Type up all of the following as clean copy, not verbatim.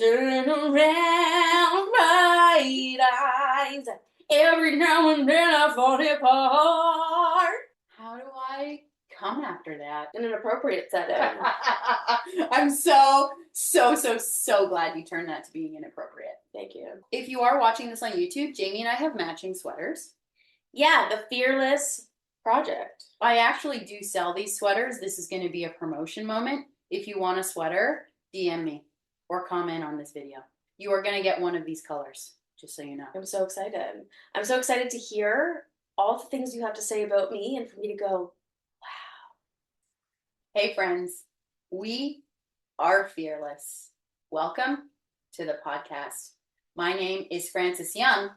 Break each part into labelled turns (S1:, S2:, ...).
S1: Turn around, bright eyes. Every now and then I fall apart.
S2: How do I come after that?
S1: In an appropriate setting.
S2: I'm so glad you turned that to being inappropriate.
S1: Thank you.
S2: If you are watching this on YouTube, Jamie and I have matching sweaters.
S1: Yeah, the Fearless Project.
S2: I actually do sell these sweaters. This is going to be a promotion moment. If you want a sweater, DM me or comment on this video. You are going to get one of these colors, just so you know.
S1: I'm so excited. I'm so excited to hear all the things you have to say about me and for me to go, wow.
S2: Hey friends, we are fearless. Welcome to the podcast. My name is Frances Young.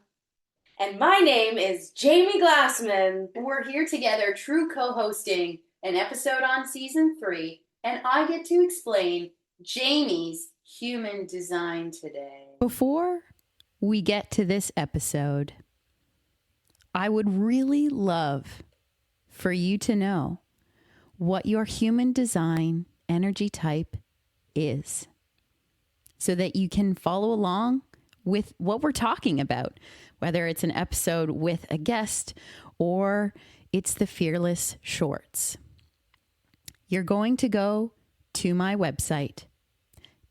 S1: And my name is Jaime Glassman.
S2: We're here together, true co-hosting an episode on season 3, and I get to explain Jamie's human design today.
S3: Before we get to this episode, I would really love for you to know what your human design energy type is so that you can follow along with what we're talking about, whether it's an episode with a guest or it's the Fearless Shorts. You're going to go to my website,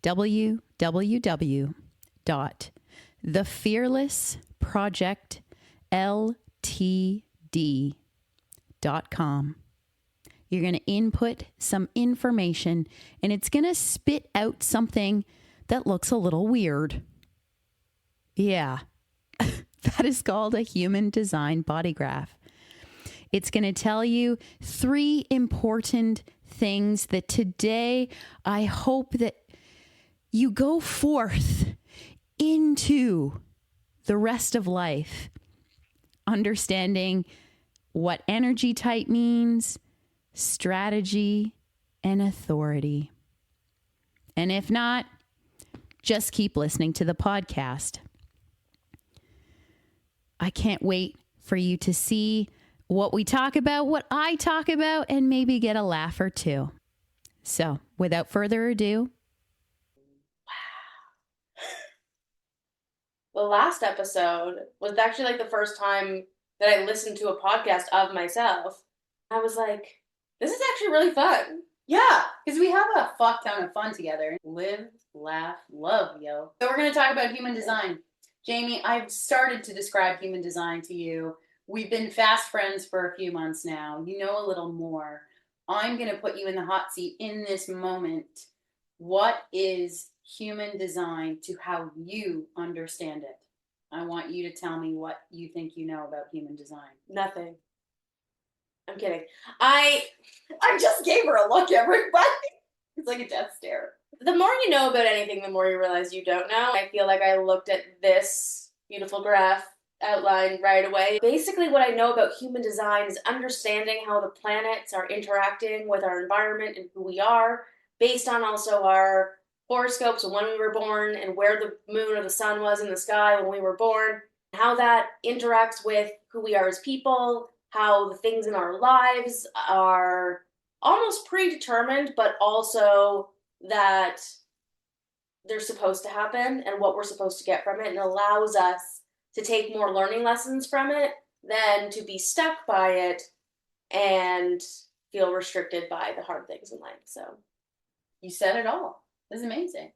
S3: www.thefearlessprojectltd.com. You're going to input some information and it's going to spit out something that looks a little weird. Yeah, that is called a human design body graph. It's going to tell you 3 important things that today I hope that you go forth into the rest of life, understanding what energy type means, strategy, and authority. And if not, just keep listening to the podcast. I can't wait for you to see what we talk about, what I talk about, and maybe get a laugh or two. So, without further ado.
S1: The last episode was actually like the first time that I listened to a podcast of myself. I was like, this is actually really fun.
S2: Yeah, because we have a fuck ton of fun together. Live, laugh, love, yo. So we're going to talk about human design. Jamie, I've started to describe human design to you. We've been fast friends for a few months now. You know a little more. I'm going to put you in the hot seat in this moment. What is human design to how you understand it? I want you to tell me what you think you know about human design.
S1: Nothing. I'm kidding. I just gave her a look, everybody.
S2: It's like a death stare.
S1: The more you know about anything, the more you realize you don't know. I feel like I looked at this beautiful graph outline right away. Basically, what I know about human design is understanding how the planets are interacting with our environment and who we are, based on also our horoscopes and when we were born and where the moon or the sun was in the sky when we were born, how that interacts with who we are as people, how the things in our lives are almost predetermined, but also that they're supposed to happen and what we're supposed to get from it, and allows us to take more learning lessons from it than to be stuck by it and feel restricted by the hard things in life. So
S2: you said it all. That's amazing.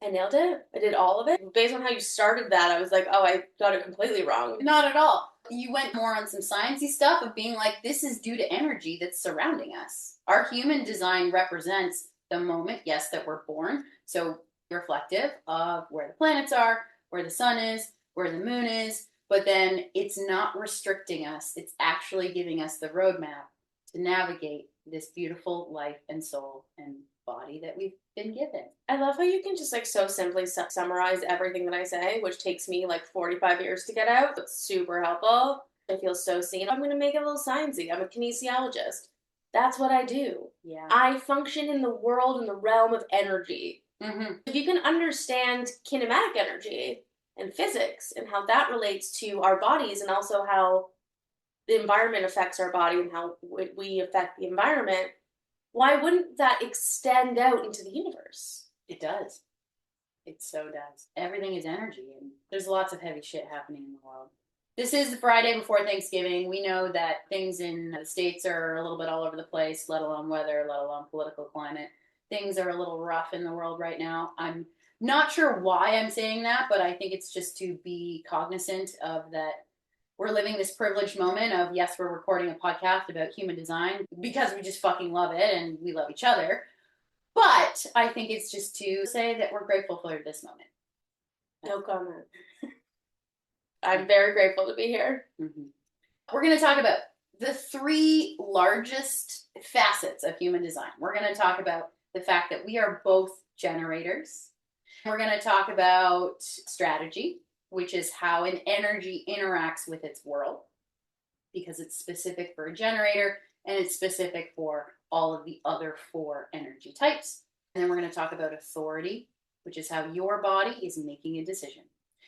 S1: I nailed it. I did all of it. Based on how you started that, I was like, oh, I got it completely wrong.
S2: Not at all. You went more on some sciencey stuff of being like, this is due to energy that's surrounding us. Our human design represents the moment, yes, that we're born. So reflective of where the planets are, where the sun is, where the moon is. But then it's not restricting us. It's actually giving us the roadmap to navigate this beautiful life and soul and body that we've been given.
S1: I love how you can just like so simply summarize everything that I say, which takes me like 45 years to get out. It's super helpful. I feel so seen. I'm going to make it a little sciencey. I'm a kinesiologist. That's what I do.
S2: Yeah.
S1: I function in the world, in the realm of energy.
S2: Mm-hmm.
S1: If you can understand kinematic energy and physics and how that relates to our bodies and also how the environment affects our body and how we affect the environment, why wouldn't that extend out into the universe?
S2: It does. It so does. Everything is energy, and there's lots of heavy shit happening in the world. This is the Friday before Thanksgiving. We know that things in the States are a little bit all over the place, let alone weather, let alone political climate. Things are a little rough in the world right now. I'm not sure why I'm saying that, but I think it's just to be cognizant of that we're living this privileged moment of, yes, we're recording a podcast about human design because we just fucking love it and we love each other. But I think it's just to say that we're grateful for this moment.
S1: No comment. I'm very grateful to be here.
S2: Mm-hmm. We're going to talk about the 3 largest facets of human design. We're going to talk about the fact that we are both generators. We're going to talk about strategy, which is how an energy interacts with its world, because it's specific for a generator and it's specific for all of the other 4 energy types. And then we're going to talk about authority, which is how your body is making a decision.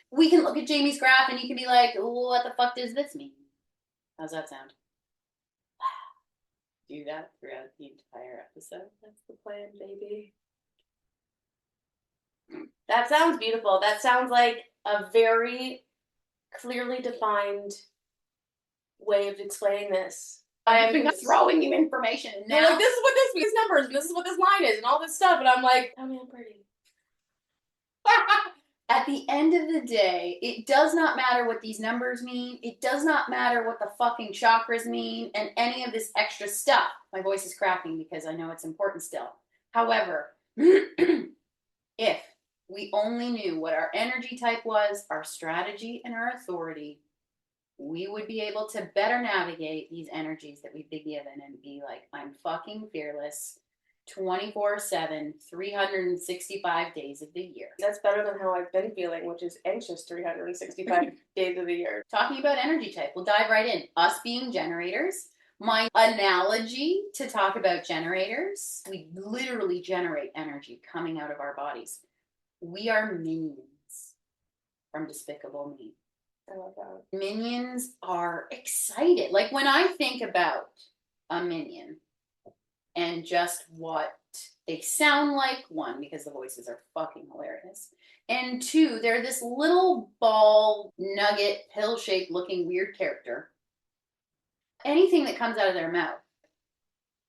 S2: We can look at Jamie's graph and you can be like, what the fuck does this mean? How's that sound? Do that throughout the entire episode.
S1: That's the plan, baby. That sounds beautiful. That sounds like a very clearly defined way of explaining this.
S2: I've been throwing you information now.
S1: Like, this is what this means, numbers, and this is what this line is, and all this stuff, and I'm like, tell me I'm pretty.
S2: At the end of the day, it does not matter what these numbers mean. It does not matter what the fucking chakras mean and any of this extra stuff. My voice is cracking because I know it's important still. However, if we only knew what our energy type was, our strategy, and our authority, we would be able to better navigate these energies that we've been given and be like, I'm fucking fearless 24/7, 365 days of the year.
S1: That's better than how I've been feeling, which is anxious 365 days of the year.
S2: Talking about energy type, we'll dive right in. Us being generators, my analogy to talk about generators, we literally generate energy coming out of our bodies. We are minions from Despicable Me.
S1: I love that.
S2: Minions are excited. Like when I think about a minion and just what they sound like, 1, because the voices are fucking hilarious, and 2, they're this little ball, nugget, pill-shaped looking weird character. Anything that comes out of their mouth,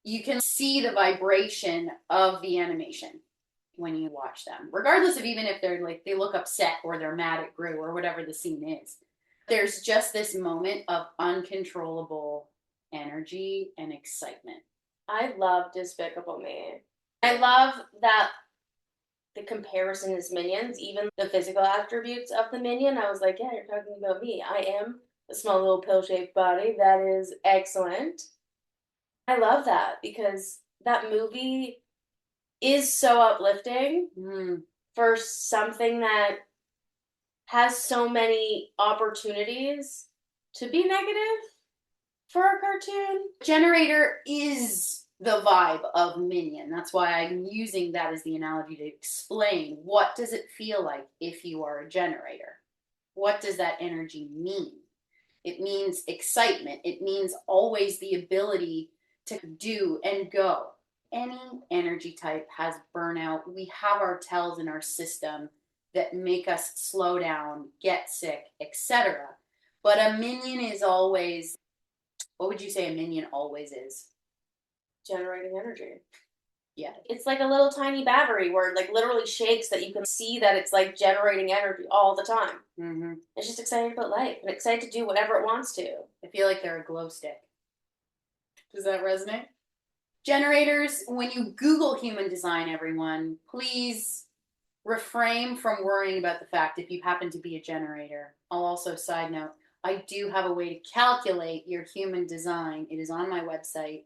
S2: you can see the vibration of the animation when you watch them, regardless of even if they're like, they look upset or they're mad at Gru or whatever the scene is. There's just this moment of uncontrollable energy and excitement.
S1: I love Despicable Me. I love that the comparison is minions, even the physical attributes of the minion. I was like, yeah, you're talking about me. I am a small little pill-shaped body. That is excellent. I love that because that movie is so uplifting for something that has so many opportunities to be negative for a cartoon.
S2: Generator is the vibe of minion. That's why I'm using that as the analogy to explain what does it feel like if you are a generator. What does that energy mean? It means excitement. It means always the ability to do and go. Any energy type has burnout. We have our tells in our system that make us slow down, get sick, etc. But a minion is always, what would you say a minion always is?
S1: Generating energy.
S2: Yeah.
S1: It's like a little tiny battery where it like literally shakes that you can see that it's like generating energy all the time.
S2: Mm-hmm.
S1: It's just excited about life and excited to do whatever it wants to.
S2: I feel like they're a glow stick. Does that resonate? Generators, when you Google human design, everyone, please refrain from worrying about the fact if you happen to be a generator. I'll also side note, I do have a way to calculate your human design. It is on my website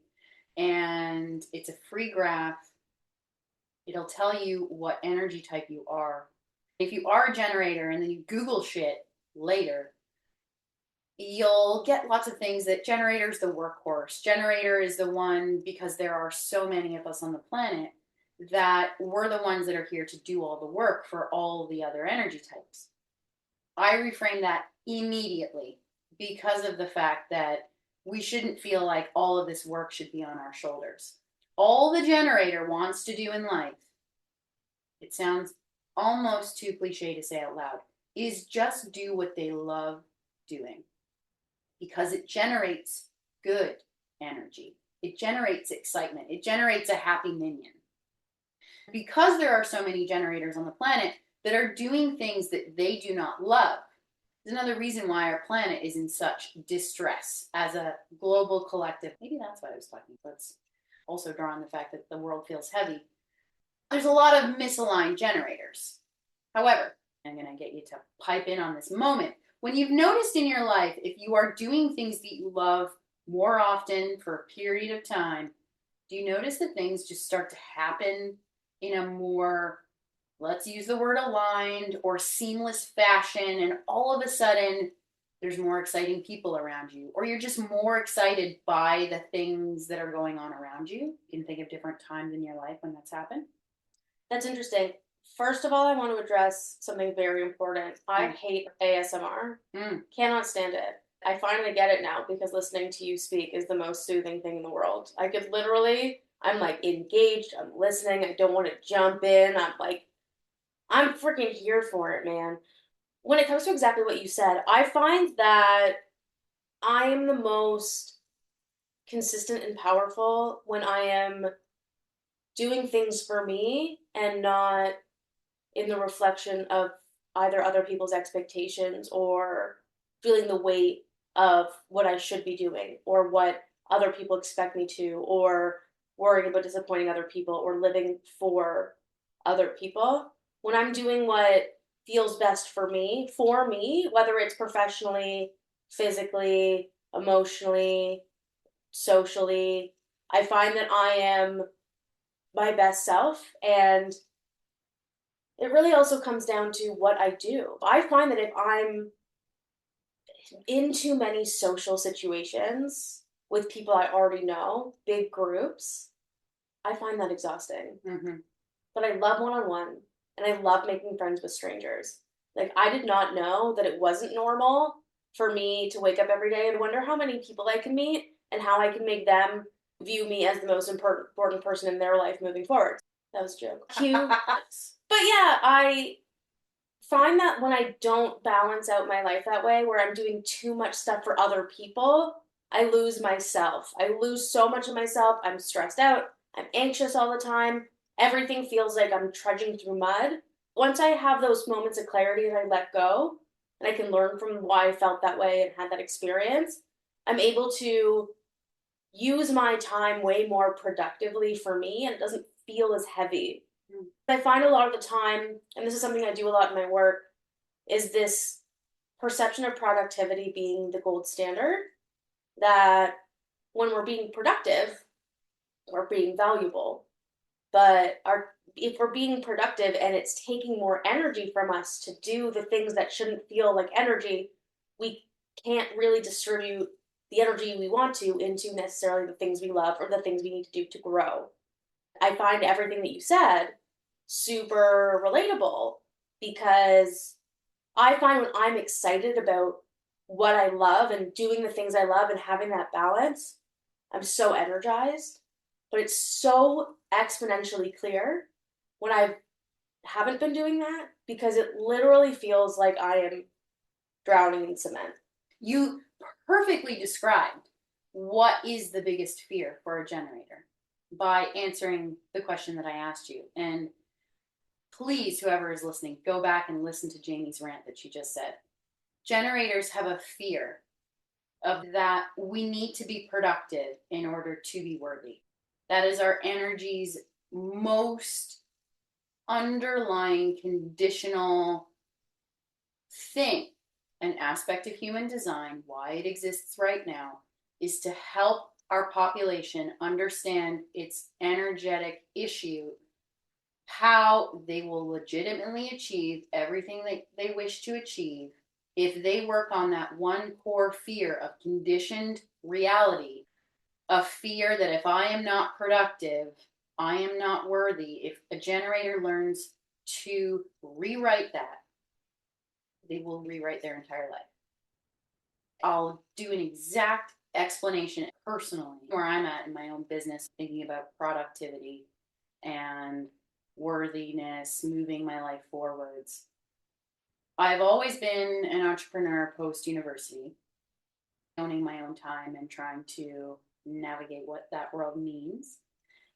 S2: and it's a free graph. It'll tell you what energy type you are. If you are a generator and then you Google shit later, you'll get lots of things that generator's the workhorse. Generator is the one, because there are so many of us on the planet, that we're the ones that are here to do all the work for all the other energy types. I reframe that immediately because of the fact that we shouldn't feel like all of this work should be on our shoulders. All the generator wants to do in life, it sounds almost too cliche to say out loud, is just do what they love doing, because it generates good energy. It generates excitement. It generates a happy minion. Because there are so many generators on the planet that are doing things that they do not love, is another reason why our planet is in such distress as a global collective. Maybe that's what I was talking about. Let's also draw on the fact that the world feels heavy. There's a lot of misaligned generators. However, I'm going to get you to pipe in on this moment. When you've noticed in your life, if you are doing things that you love more often for a period of time, do you notice that things just start to happen in a more, let's use the word aligned or seamless fashion, and all of a sudden there's more exciting people around you, or you're just more excited by the things that are going on around you? You can think of different times in your life when that's happened.
S1: That's interesting. First of all, I want to address something very important. I hate ASMR. Cannot stand it. I finally get it now because listening to you speak is the most soothing thing in the world. I could literally, I'm like engaged, I'm listening, I don't want to jump in. I'm freaking here for it, man. When it comes to exactly what you said, I find that I am the most consistent and powerful when I am doing things for me and not in the reflection of either other people's expectations or feeling the weight of what I should be doing or what other people expect me to, or worrying about disappointing other people or living for other people. When I'm doing what feels best for me, whether it's professionally, physically, emotionally, socially, I find that I am my best self. And it really also comes down to what I do. I find that if I'm in too many social situations with people I already know, big groups, I find that exhausting.
S2: Mm-hmm.
S1: But I love one on one and I love making friends with strangers. Like, I did not know that it wasn't normal for me to wake up every day and wonder how many people I can meet and how I can make them view me as the most important person in their life moving forward. That was a joke. Cute. But yeah, I find that when I don't balance out my life that way, where I'm doing too much stuff for other people, I lose myself. I lose so much of myself. I'm stressed out. I'm anxious all the time. Everything feels like I'm trudging through mud. Once I have those moments of clarity and I let go, and I can learn from why I felt that way and had that experience, I'm able to use my time way more productively for me, and it doesn't feel as heavy. I find a lot of the time, and this is something I do a lot in my work, is this perception of productivity being the gold standard. That when we're being productive, we're being valuable. But if we're being productive and it's taking more energy from us to do the things that shouldn't feel like energy, we can't really distribute the energy we want to into necessarily the things we love or the things we need to do to grow. I find everything that you said super relatable because I find when I'm excited about what I love and doing the things I love and having that balance, I'm so energized. But it's so exponentially clear when I haven't been doing that because it literally feels like I am drowning in cement.
S2: You perfectly described what is the biggest fear for a generator by answering the question that I asked you. And please, whoever is listening, go back and listen to Jamie's rant that she just said. Generators have a fear of that we need to be productive in order to be worthy. That is our energy's most underlying conditional thing. An aspect of human design, why it exists right now, is to help our population understand its energetic issue, how they will legitimately achieve everything they wish to achieve if they work on that one core fear of conditioned reality, a fear that if I am not productive, I am not worthy. If a generator learns to rewrite that, they will rewrite their entire life. I'll do an exact explanation personally where I'm at in my own business, thinking about productivity and worthiness, moving my life forwards. I've always been an entrepreneur post-university, owning my own time and trying to navigate what that world means.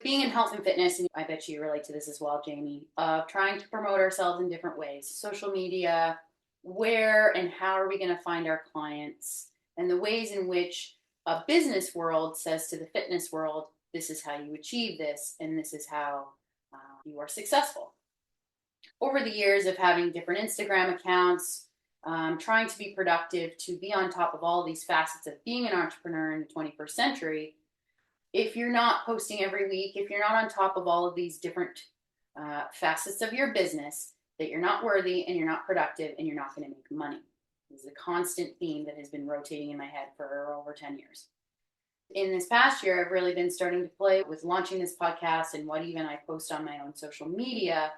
S2: Being in health and fitness, and I bet you relate to this as well, Jamie, of trying to promote ourselves in different ways. Social media, where and how are we going to find our clients, and the ways in which a business world says to the fitness world, this is how you achieve this, and this is how you are successful. Over the years of having different Instagram accounts, trying to be productive, to be on top of all these facets of being an entrepreneur in the 21st century, if you're not posting every week, if you're not on top of all of these different facets of your business, that you're not worthy and you're not productive and you're not going to make money. This is a constant theme that has been rotating in my head for over 10 years. In this past year, I've really been starting to play with launching this podcast and what even I post on my own social media.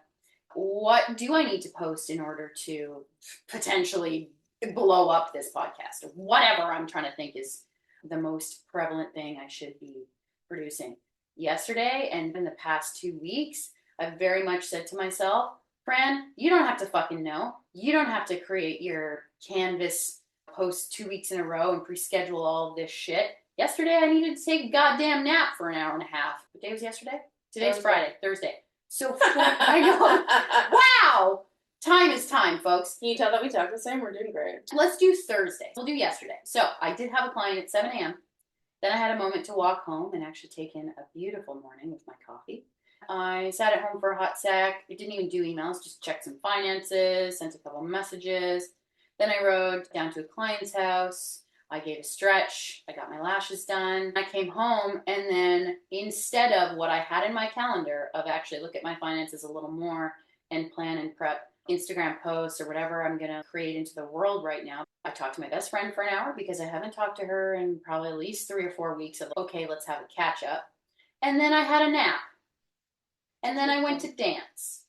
S2: What do I need to post in order to potentially blow up this podcast? Or whatever I'm trying to think is the most prevalent thing I should be producing. Yesterday and in the past 2 weeks, I've very much said to myself, Fran, you don't have to fucking know. You don't have to create your Canvas post 2 weeks in a row and pre-schedule all of this shit. Yesterday, I needed to take a goddamn nap for an hour and a half. What day was yesterday? Today's Friday, Thursday. So, I know. Wow! Time is time, folks.
S1: Can you tell that we talk the same? We're doing great.
S2: Let's do Thursday. We'll do yesterday. So, I did have a client at 7 a.m. Then I had a moment to walk home and actually take in a beautiful morning with my coffee. I sat at home for a hot sec. I didn't even do emails, just checked some finances, sent a couple messages. Then I rode down to a client's house. I gave a stretch. I got my lashes done. I came home, and then instead of what I had in my calendar of actually look at my finances a little more and plan and prep Instagram posts or whatever I'm going to create into the world right now, I talked to my best friend for an hour because I haven't talked to her in probably at least 3 or 4 weeks of, okay, let's have a catch up. And then I had a nap. And then I went to dance.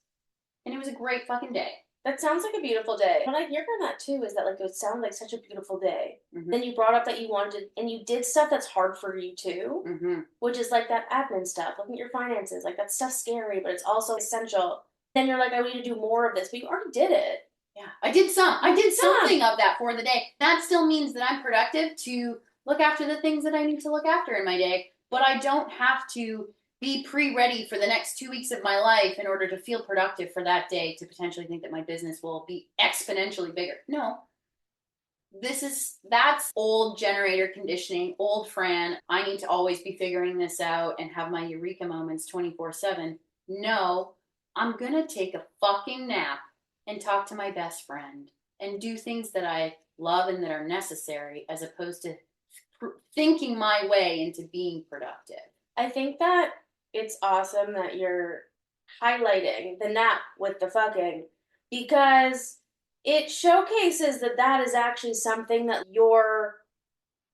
S2: And it was a great fucking day.
S1: That sounds like a beautiful day. What I hear from that too is that like it would sound like such a beautiful day.
S2: Mm-hmm.
S1: Then you brought up that you wanted to, and you did stuff that's hard for you too,
S2: Mm-hmm.
S1: which is like that admin stuff, looking at your finances. Like that stuff's scary, but it's also essential. Then you're like, I need to do more of this, but you already did it.
S2: Yeah, I did something of that for the day. That still means that I'm productive to look after the things that I need to look after in my day, but I don't have to be pre-ready for the next 2 weeks of my life in order to feel productive for that day to potentially think that my business will be exponentially bigger. No. That's old generator conditioning, old Fran. I need to always be figuring this out and have my eureka moments 24/7. No, I'm going to take a fucking nap and talk to my best friend and do things that I love and that are necessary as opposed to thinking my way into being productive.
S1: I think that it's awesome that you're highlighting the nap with the fucking, because it showcases that that is actually something that you're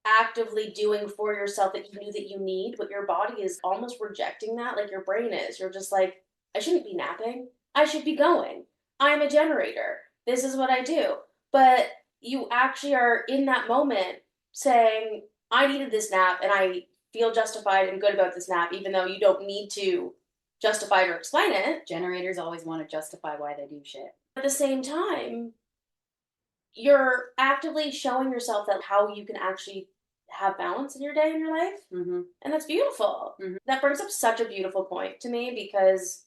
S1: actively doing for yourself that you knew that you need, but your body is almost rejecting that, like your brain is. You're just like, I shouldn't be napping. I should be going. I'm a generator. This is what I do. But you actually are in that moment saying, I needed this nap and I feel justified and good about this nap, even though you don't need to justify it or explain it.
S2: Generators always want to justify why they do shit.
S1: At the same time, you're actively showing yourself that how you can actually have balance in your day and your life.
S2: Mm-hmm.
S1: And that's beautiful.
S2: Mm-hmm.
S1: That brings up such a beautiful point to me because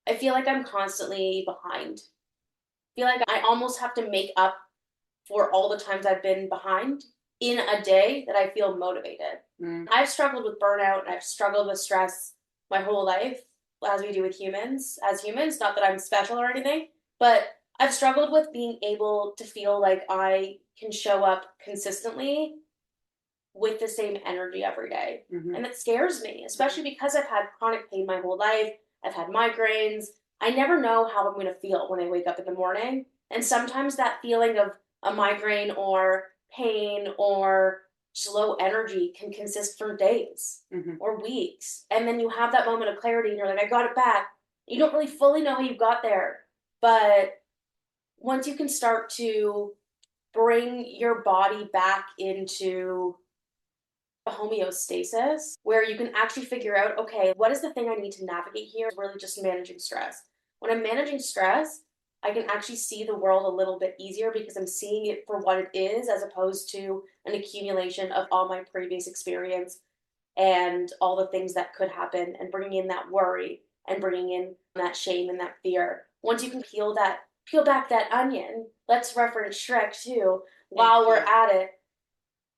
S1: I feel like I'm constantly behind. I feel like I almost have to make up for all the times I've been behind in a day that I feel motivated.
S2: Mm.
S1: I've struggled with burnout and I've struggled with stress my whole life, as we do with humans, as humans. Not that I'm special or anything, but I've struggled with being able to feel like I can show up consistently with the same energy every day.
S2: Mm-hmm.
S1: And it scares me, especially because I've had chronic pain my whole life. I've had migraines. I never know how I'm going to feel when I wake up in the morning. And sometimes that feeling of a migraine or pain or just low energy can consist for days or weeks. And then you have that moment of clarity and you're like, I got it back. You don't really fully know how you got there. But once you can start to bring your body back into homeostasis where you can actually figure out, okay, what is the thing I need to navigate here? Really just managing stress. When I'm managing stress, I can actually see the world a little bit easier because I'm seeing it for what it is as opposed to an accumulation of all my previous experience and all the things that could happen and bringing in that worry and bringing in that shame and that fear. Once you can peel back that onion, let's reference Shrek too, while we're at it,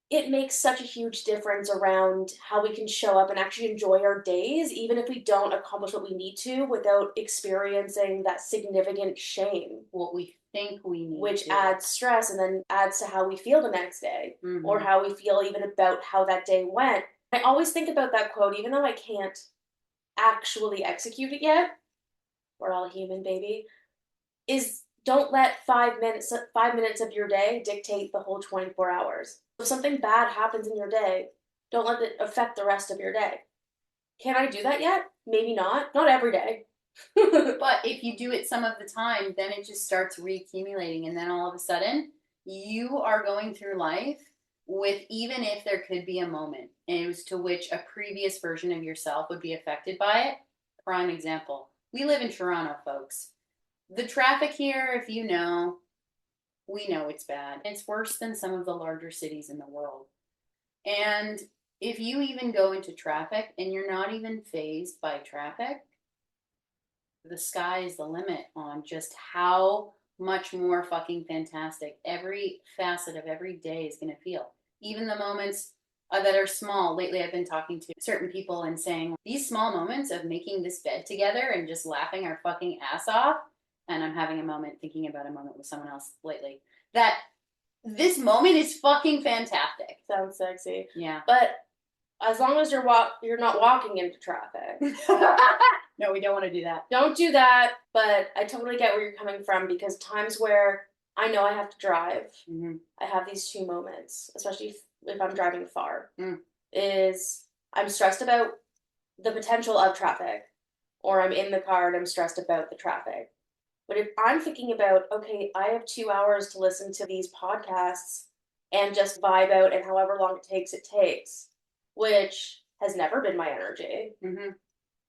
S1: it makes such a huge difference around how we can show up and actually enjoy our days, even if we don't accomplish what we need to without experiencing that significant shame.
S2: What we think we need
S1: which
S2: to.
S1: adds stress and then adds to how we feel the next day
S2: Mhm.
S1: or how we feel even about how that day went. I always think about that quote, even though I can't actually execute it yet. We're all human, baby. Is don't let 5 minutes of your day dictate the whole 24 hours. If something bad happens in your day, don't let it affect the rest of your day. Can I do that yet? Maybe not. Not every day.
S2: But if you do it some of the time, then it just starts reaccumulating. And then all of a sudden, you are going through life with, even if there could be a moment as to which a previous version of yourself would be affected by it. Prime example. We live in Toronto, folks. The traffic here, if you know, we know it's bad. It's worse than some of the larger cities in the world. And if you even go into traffic and you're not even fazed by traffic, the sky is the limit on just how much more fucking fantastic every facet of every day is going to feel. Even the moments that are small. Lately, I've been talking to certain people and saying these small moments of making this bed together and just laughing our fucking ass off. And I'm having a moment thinking about a moment with someone else lately. That this moment is fucking fantastic.
S1: Sounds sexy.
S2: Yeah.
S1: But as long as you're not walking into traffic.
S2: No, we don't want to do that.
S1: Don't do that, but I totally get where you're coming from because times where I know I have to drive, I have these two moments, especially if I'm driving far, is I'm stressed about the potential of traffic, or I'm in the car and I'm stressed about the traffic. But if I'm thinking about, okay, I have 2 hours to listen to these podcasts and just vibe out and however long it takes, which has never been my energy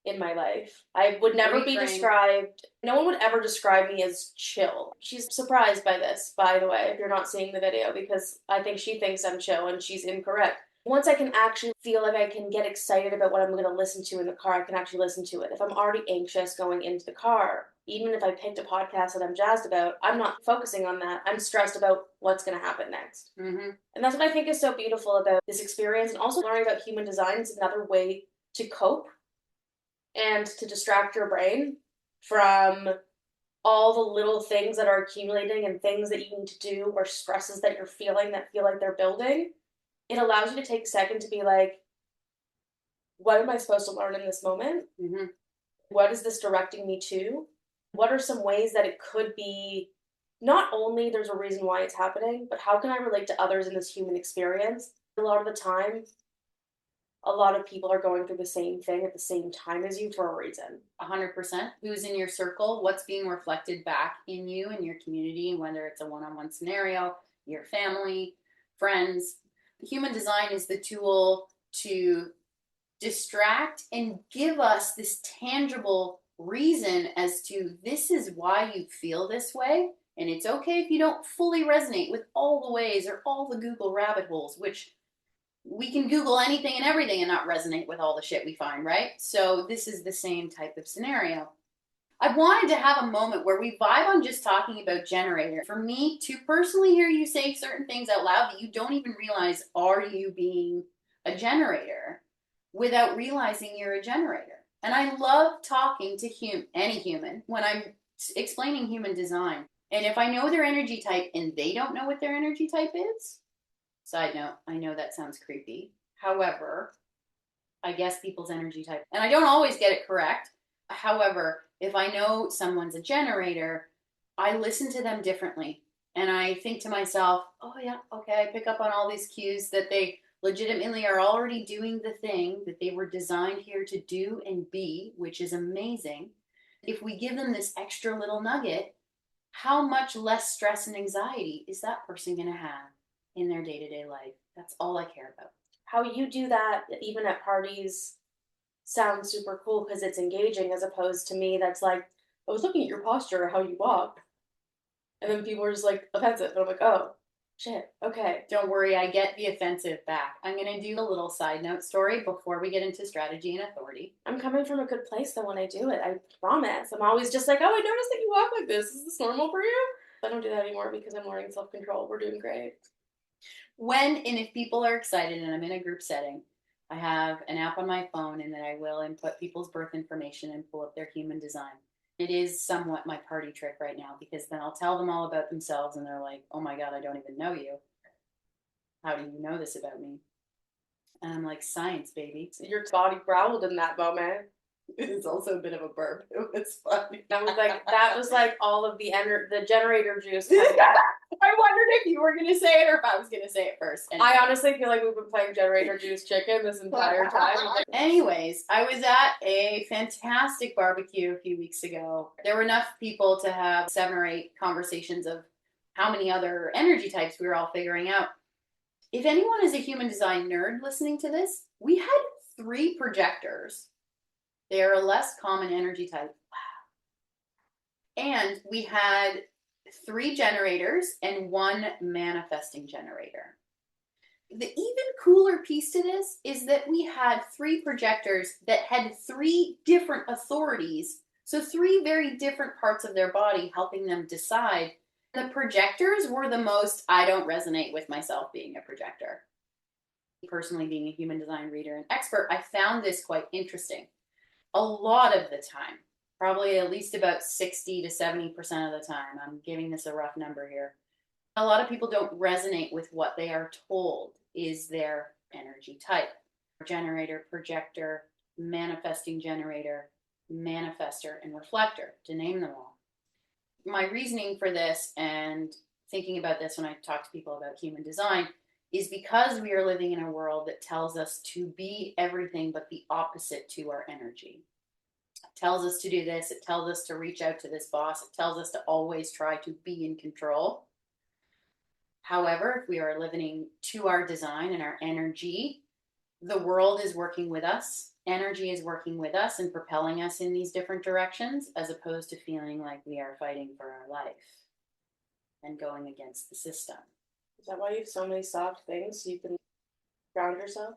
S1: in my life. I would never be described, no one would ever describe me as chill. She's surprised by this, by the way, if you're not seeing the video, because I think she thinks I'm chill and she's incorrect. Once I can actually feel like I can get excited about what I'm going to listen to in the car, I can actually listen to it. If I'm already anxious going into the car, even if I picked a podcast that I'm jazzed about, I'm not focusing on that. I'm stressed about what's going to happen next. And that's what I think is so beautiful about this experience. And also learning about human design is another way to cope and to distract your brain from all the little things that are accumulating and things that you need to do or stresses that you're feeling that feel like they're building. It allows you to take a second to be like, what am I supposed to learn in this moment? What is this directing me to? What are some ways that it could be not only there's a reason why it's happening, but how can I relate to others in this human experience? A lot of the time, a lot of people are going through the same thing at the same time as you for a reason.
S2: 100%. Who's in your circle? What's being reflected back in you and your community, whether it's a one-on-one scenario, your family, friends. Human design is the tool to distract and give us this tangible reason as to this is why you feel this way. And it's okay if you don't fully resonate with all the ways or all the Google rabbit holes, which we can Google anything and everything and not resonate with all the shit we find, right? So this is the same type of scenario. I wanted to have a moment where we vibe on just talking about generator. For me to personally hear you say certain things out loud that you don't even realize are you being a generator without realizing you're a generator. And I love talking to any human when I'm explaining human design. And if I know their energy type and they don't know what their energy type is, side note, I know that sounds creepy. However, I guess people's energy type, and I don't always get it correct. However, if I know someone's a generator, I listen to them differently. And I think to myself, oh yeah, okay, I pick up on all these cues that they legitimately are already doing the thing that they were designed here to do and be, which is amazing. If we give them this extra little nugget, how much less stress and anxiety is that person going to have in their day-to-day life? That's all I care about.
S1: how you do that, even at parties, sounds super cool because it's engaging, as opposed to me that's like, I was looking at your posture or how you walk. And then people are just like offensive. And I'm like, oh, shit, okay.
S2: Don't worry, I get the offensive back. I'm going to do a little side note story before we get into strategy and authority.
S1: I'm coming from a good place though when I do it. I promise. I'm always just like, oh, I noticed that you walk like this. Is this normal for you? I don't do that anymore because I'm learning self control. We're doing great.
S2: When and if people are excited and I'm in a group setting, I have an app on my phone and that I will input people's birth information and pull up their human design. It is somewhat my party trick right now because then I'll tell them all about themselves and they're like, oh my God, I don't even know you. How do you know this about me? And I'm like, science, baby.
S1: Your body growled in that moment.
S2: It's also a bit of a burp. It was funny.
S1: That was like all of the generator juice coming out.
S2: I wondered if you were going to say it or if I was going to say it first. Anyway.
S1: I honestly feel like we've been playing generator juice chicken this entire time.
S2: Anyways, I was at a fantastic barbecue a few weeks ago. There were enough people to have 7 or 8 conversations of how many other energy types we were all figuring out. If anyone is a human design nerd listening to this, we had 3 projectors. They are a less common energy type. And we had 3 generators and 1 manifesting generator. The even cooler piece to this is that we had 3 projectors that had 3 different authorities. So 3 very different parts of their body helping them decide. The projectors were the most, I don't resonate with myself being a projector. Personally, being a human design reader and expert, I found this quite interesting. A lot of the time, probably at least about 60 to 70% of the time, I'm giving this a rough number here, a lot of people don't resonate with what they are told is their energy type. Generator, projector, manifesting generator, manifestor, and reflector, to name them all. My reasoning for this and thinking about this when I talk to people about human design is because we are living in a world that tells us to be everything but the opposite to our energy. It tells us to do this. It tells us to reach out to this boss. It tells us to always try to be in control. However, if we are living to our design and our energy, the world is working with us. Energy is working with us and propelling us in these different directions, as opposed to feeling like we are fighting for our life and going against the system.
S1: Is that why you have so many soft things so you can ground yourself?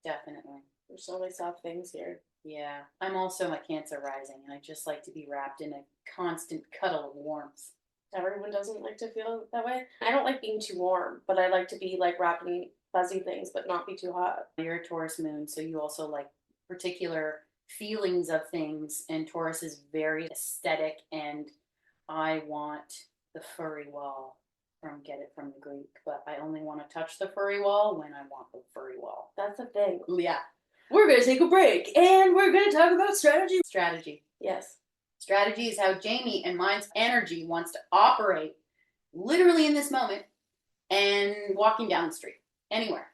S2: Definitely.
S1: There's so many soft things here.
S2: Yeah. I'm also a Cancer rising, and I just like to be wrapped in a constant cuddle of warmth.
S1: Everyone doesn't like to feel that way. I don't like being too warm, but I like to be like wrapped in fuzzy things, but not be too hot.
S2: You're a Taurus moon, so you also like particular feelings of things, and Taurus is very aesthetic, and I want the furry wall. Get it from the Greek, but I only want to touch the furry wall when I want the furry wall.
S1: That's the thing.
S2: Yeah.
S1: We're going to take a break and we're going to talk about strategy.
S2: Strategy.
S1: Yes.
S2: Strategy is how Jaime and mine's energy wants to operate literally in this moment and walking down the street, anywhere.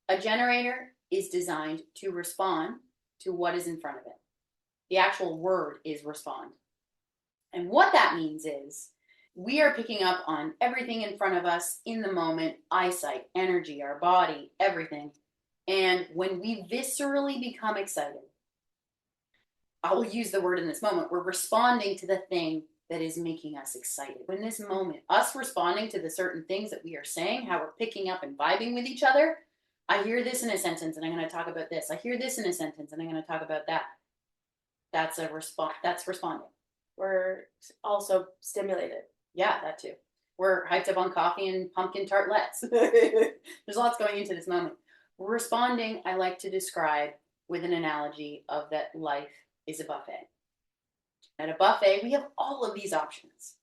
S2: A generator is designed to respond to what is in front of it. The actual word is respond. And what that means is we are picking up on everything in front of us in the moment, eyesight, energy, our body, everything. And when we viscerally become excited, I will use the word in this moment, we're responding to the thing that is making us excited. In this moment, us responding to the certain things that we are saying, how we're picking up and vibing with each other. I hear this in a sentence and I'm going to talk about this. I hear this in a sentence and I'm going to talk about that. That's a response. That's responding.
S1: We're also stimulated.
S2: Yeah, that too. We're hyped up on coffee and pumpkin tartlets. There's lots going into this moment. Responding, I like to describe with an analogy of that life is a buffet. At a buffet, we have all of these options.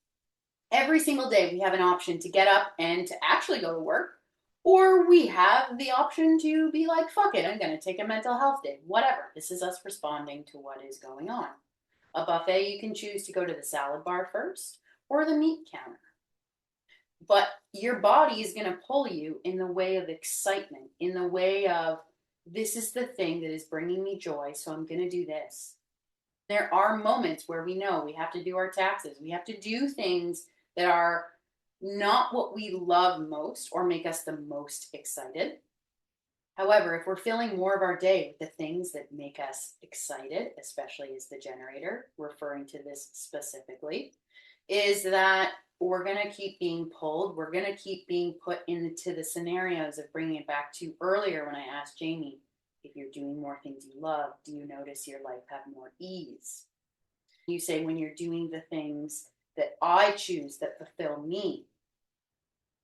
S2: Every single day, we have an option to get up and to actually go to work, or we have the option to be like, fuck it, I'm going to take a mental health day, whatever. This is us responding to what is going on. A buffet, you can choose to go to the salad bar first, or the meat counter. But your body is going to pull you in the way of excitement, in the way of, this is the thing that is bringing me joy, so I'm going to do this. There are moments where we know we have to do our taxes. We have to do things that are not what we love most or make us the most excited. However, if we're filling more of our day with the things that make us excited, especially as the generator, referring to this specifically, is that we're going to keep being pulled. We're going to keep being put into the scenarios of bringing it back to earlier when I asked Jamie, if you're doing more things you love, do you notice your life have more ease? You say, when you're doing the things that I choose that fulfill me,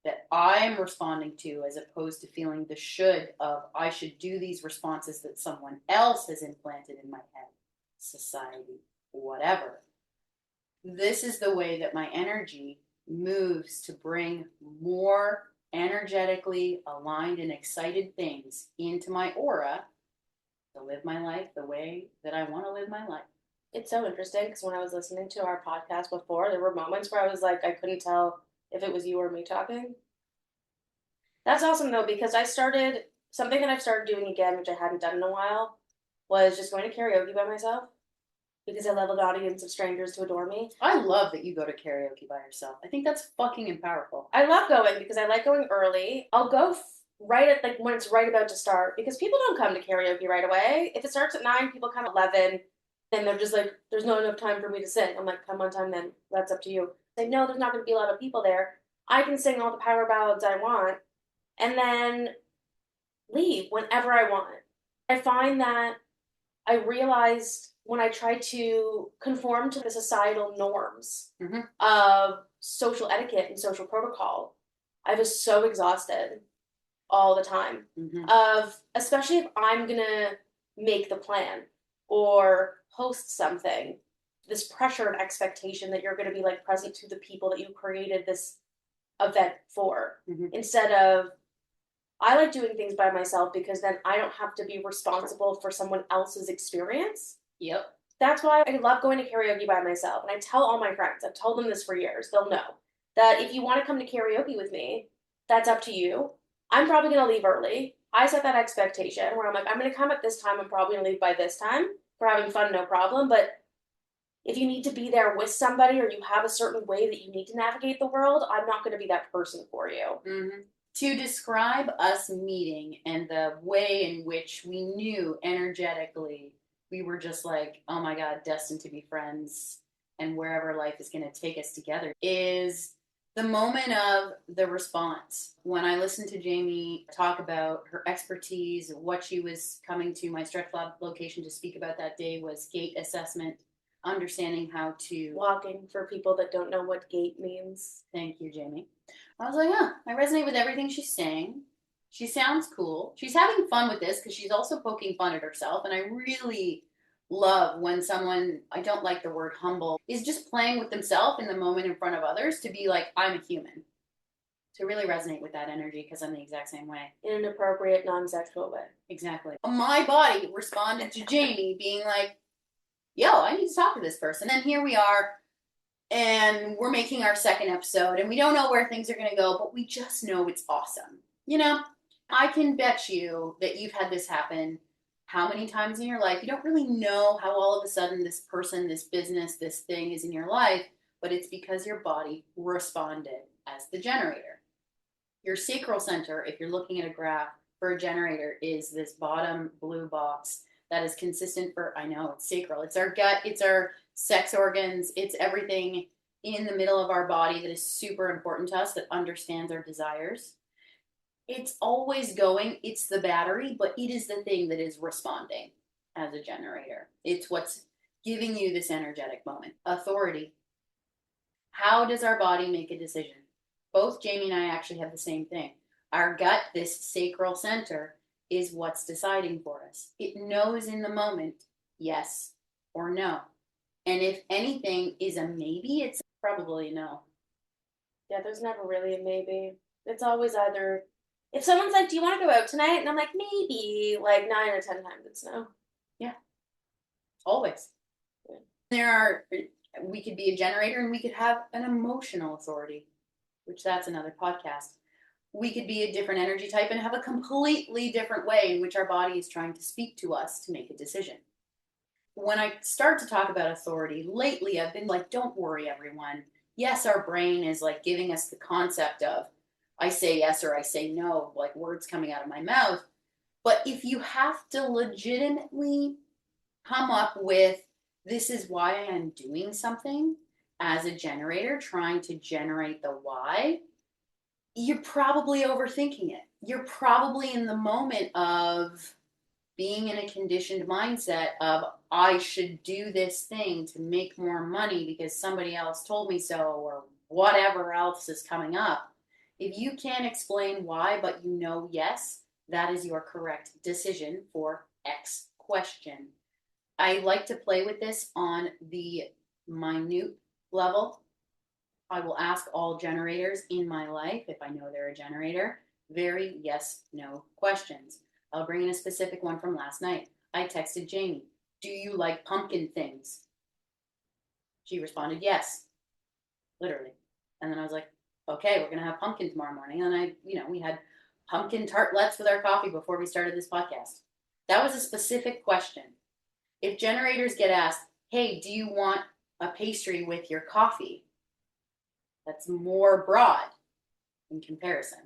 S2: that I'm responding to, as opposed to feeling the should of I should do these responses that someone else has implanted in my head, society, whatever. This is the way that my energy moves to bring more energetically aligned and excited things into my aura to live my life the way that I want to live my life.
S1: It's so interesting because when I was listening to our podcast before, there were moments where I was like, I couldn't tell if it was you or me talking. That's awesome though, because something that I've started doing again, which I hadn't done in a while, was just going to karaoke by myself because I love an audience of strangers to adore me.
S2: I love that you go to karaoke by yourself. I think that's fucking powerful.
S1: I love going because I like going early. I'll go right at like when it's right about to start because people don't come to karaoke right away. If it starts at 9, people come at 11, and they're just like, there's not enough time for me to sing. I'm like, come on time then. That's up to you. They know there's not going to be a lot of people there. I can sing all the power ballads I want and then leave whenever I want. I find that I realized when I try to conform to the societal norms of social etiquette and social protocol, I was so exhausted all the time. Of especially if I'm gonna make the plan or host something, this pressure and expectation that you're gonna be like present to the people that you created this event for, instead of I like doing things by myself because then I don't have to be responsible for someone else's experience.
S2: Yep.
S1: That's why I love going to karaoke by myself. And I tell all my friends, I've told them this for years, they'll know that if you want to come to karaoke with me, that's up to you. I'm probably going to leave early. I set that expectation where I'm like, I'm going to come at this time. I'm probably going to leave by this time. For having fun, no problem. But if you need to be there with somebody or you have a certain way that you need to navigate the world, I'm not going to be that person for you.
S2: To describe us meeting and the way in which we knew energetically we were just like, oh my God, destined to be friends and wherever life is going to take us together, is the moment of the response. When I listened to Jamie talk about her expertise, what she was coming to my Stretch Lab location to speak about that day was gait assessment, understanding how to...
S1: Walking, for people that don't know what gait means.
S2: Thank you, Jamie. I was like, I resonate with everything she's saying. She sounds cool. She's having fun with this because she's also poking fun at herself. And I really love when someone, I don't like the word humble, is just playing with themselves in the moment in front of others to be like, I'm a human. To really resonate with that energy because I'm the exact same way.
S1: In an appropriate, non-sexual way.
S2: Exactly. My body responded to Jamie being like, yo, I need to talk to this person. And here we are. And we're making our second episode, and we don't know where things are going to go, but we just know it's awesome. You know, I can bet you that you've had this happen how many times in your life. You don't really know how all of a sudden this person, this business, this thing is in your life, but it's because your body responded as the generator. Your sacral center, if you're looking at a graph for a generator, is this bottom blue box that is consistent for, I know, it's sacral. It's our gut, it's our sex organs, it's everything in the middle of our body that is super important to us, that understands our desires. It's always going, it's the battery, but it is the thing that is responding as a generator. It's what's giving you this energetic moment. Authority. How does our body make a decision? Both Jamie and I actually have the same thing. Our gut, this sacral center, is what's deciding for us. It knows in the moment, yes or no. And if anything is a maybe, it's probably no.
S1: Yeah, there's never really a maybe. It's always either, if someone's like, do you want to go out tonight? And I'm like, maybe, like 9 or 10 times it's no.
S2: Yeah. Always. Yeah. We could be a generator and we could have an emotional authority, which that's another podcast. We could be a different energy type and have a completely different way in which our body is trying to speak to us to make a decision. When I start to talk about authority, lately I've been like, don't worry, everyone. Yes, our brain is like giving us the concept of I say yes or I say no, like words coming out of my mouth. But if you have to legitimately come up with, this is why I'm doing something as a generator, trying to generate the why, you're probably overthinking it. You're probably in the moment of being in a conditioned mindset of, I should do this thing to make more money because somebody else told me so, or whatever else is coming up. If you can't explain why, but you know, yes, that is your correct decision for X question. I like to play with this on the minute level. I will ask all generators in my life, if I know they're a generator, very yes, no questions. I'll bring in a specific one from last night. I texted Jamie, do you like pumpkin things? She responded, yes, literally. And then I was like, okay, we're going to have pumpkin tomorrow morning. And we had pumpkin tartlets with our coffee before we started this podcast. That was a specific question. If generators get asked, hey, do you want a pastry with your coffee? That's more broad in comparison.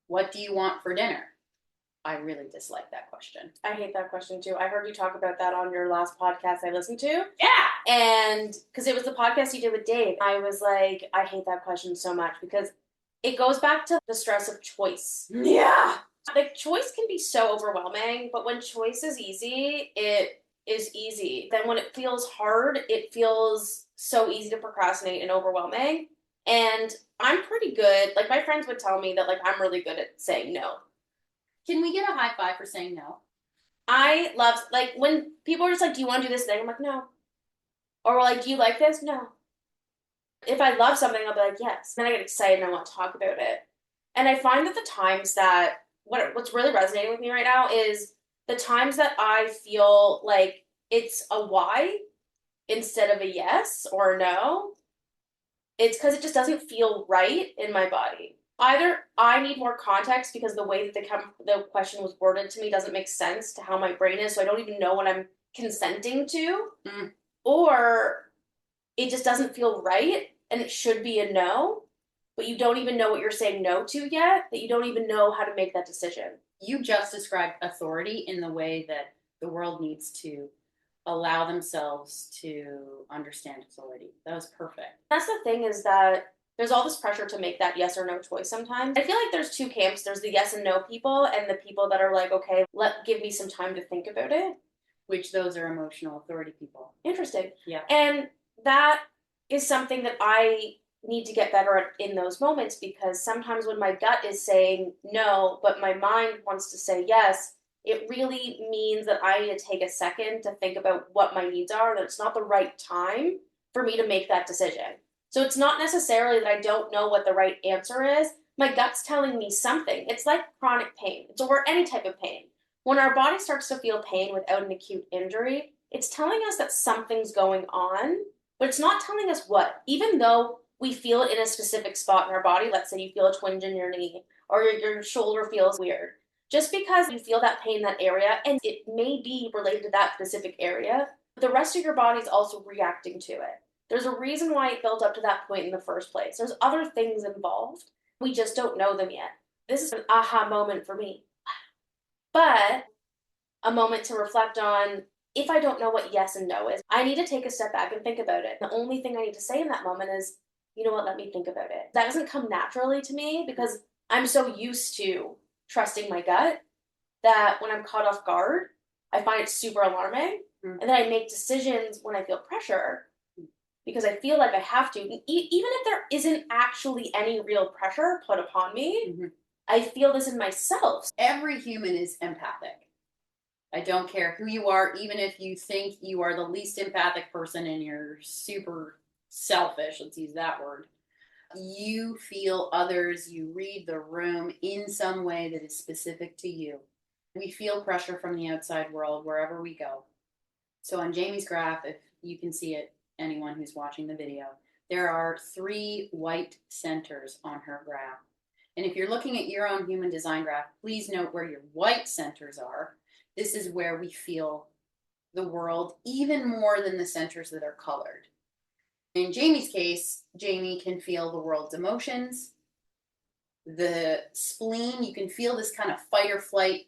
S2: What do you want for dinner? I really dislike that question.
S1: I hate that question too. I heard you talk about that on your last podcast I listened to.
S2: Yeah!
S1: And because it was the podcast you did with Dave, I was like, I hate that question so much because it goes back to the stress of choice.
S2: Yeah!
S1: Like, choice can be so overwhelming, but when choice is easy, it is easy. Then when it feels hard, it feels so easy to procrastinate and overwhelming. And I'm pretty good. Like, my friends would tell me that, like, I'm really good at saying no.
S2: Can we get a high five for saying no?
S1: I love, like, when people are just like, do you want to do this thing? I'm like, no. Or like, do you like this? No. If I love something, I'll be like, yes. Then I get excited and I want to talk about it. And I find that the times that, what's really resonating with me right now is the times that I feel like it's a why instead of a yes or a no, it's because it just doesn't feel right in my body. Either I need more context because the way that the question was worded to me doesn't make sense to how my brain is, so I don't even know what I'm consenting to, or it just doesn't feel right and it should be a no, but you don't even know what you're saying no to yet, that you don't even know how to make that decision.
S2: You just described authority in the way that the world needs to allow themselves to understand authority. That was perfect.
S1: That's the thing, is that there's all this pressure to make that yes or no choice sometimes. I feel like there's two camps. There's the yes and no people and the people that are like, okay, give me some time to think about it.
S2: Which those are emotional authority people.
S1: Interesting.
S2: Yeah.
S1: And that is something that I need to get better at in those moments, because sometimes when my gut is saying no, but my mind wants to say yes, it really means that I need to take a second to think about what my needs are, that it's not the right time for me to make that decision. So it's not necessarily that I don't know what the right answer is. My gut's telling me something. It's like chronic pain, or any type of pain. When our body starts to feel pain without an acute injury, it's telling us that something's going on, but it's not telling us what. Even though we feel it in a specific spot in our body, let's say you feel a twinge in your knee, or your shoulder feels weird, just because you feel that pain in that area, and it may be related to that specific area, the rest of your body is also reacting to it. There's a reason why it built up to that point in the first place. There's other things involved. We just don't know them yet. This is an aha moment for me. But a moment to reflect on, if I don't know what yes and no is, I need to take a step back and think about it. The only thing I need to say in that moment is, you know what, let me think about it. That doesn't come naturally to me because I'm so used to trusting my gut that when I'm caught off guard, I find it super alarming. And then I make decisions when I feel pressure because I feel like I have to. Even if there isn't actually any real pressure put upon me, I feel this in myself.
S2: Every human is empathic. I don't care who you are, even if you think you are the least empathic person and you're super selfish, let's use that word. You feel others, you read the room in some way that is specific to you. We feel pressure from the outside world wherever we go. So on Jamie's graph, if you can see it, anyone who's watching the video, there are 3 white centers on her graph. And if you're looking at your own human design graph, please note where your white centers are. This is where we feel the world even more than the centers that are colored. In Jamie's case, Jamie can feel the world's emotions. The spleen, you can feel this kind of fight or flight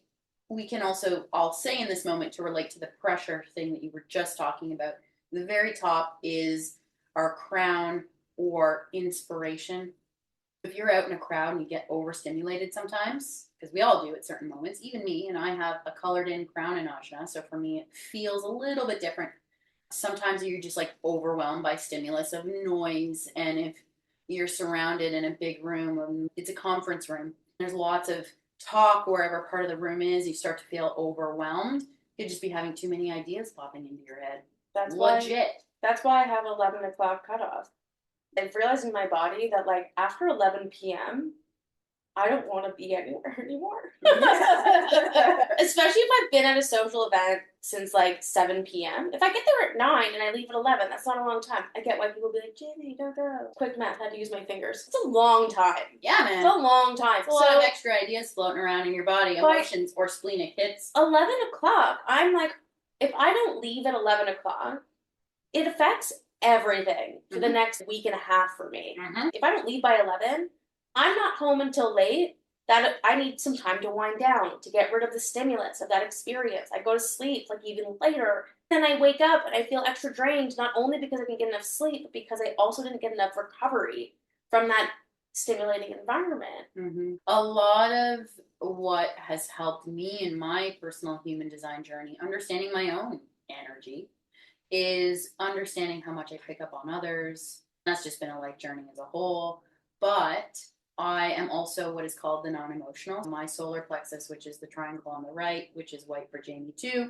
S2: we can also, I'll say in this moment to relate to the pressure thing that you were just talking about, the very top is our crown or inspiration. If you're out in a crowd and you get overstimulated sometimes, because we all do at certain moments, even me, and I have a colored in crown and ajna, so for me it feels a little bit different. Sometimes you're just like overwhelmed by stimulus of noise, and if you're surrounded in a big room, it's a conference room, there's lots of talk wherever part of the room is, you start to feel overwhelmed. You could just be having too many ideas popping into your head.
S1: That's
S2: Legit.
S1: That's why I have 11 o'clock cutoff. I've realized in my body that like after 11 p.m., I don't want to be anywhere anymore. Especially if I've been at a social event since like 7 p.m. If I get there at 9 and I leave at 11, that's not a long time. I get why people be like, Jamie, don't go. Quick math, I had to use my fingers. It's a long time.
S2: Yeah, man.
S1: It's a long time.
S2: It's a lot of extra ideas floating around in your body, emotions or splenic hits.
S1: 11 o'clock, I'm like, if I don't leave at 11 o'clock, it affects everything for the next week and a half for me. If I don't leave by 11, I'm not home until late. That I need some time to wind down, to get rid of the stimulus of that experience. I go to sleep like even later. Then I wake up and I feel extra drained, not only because I didn't get enough sleep, but because I also didn't get enough recovery from that stimulating environment.
S2: A lot of what has helped me in my personal human design journey, understanding my own energy, is understanding how much I pick up on others. That's just been a life journey as a whole. But I am also what is called the non-emotional. My solar plexus, which is the triangle on the right, which is white for Jamie too.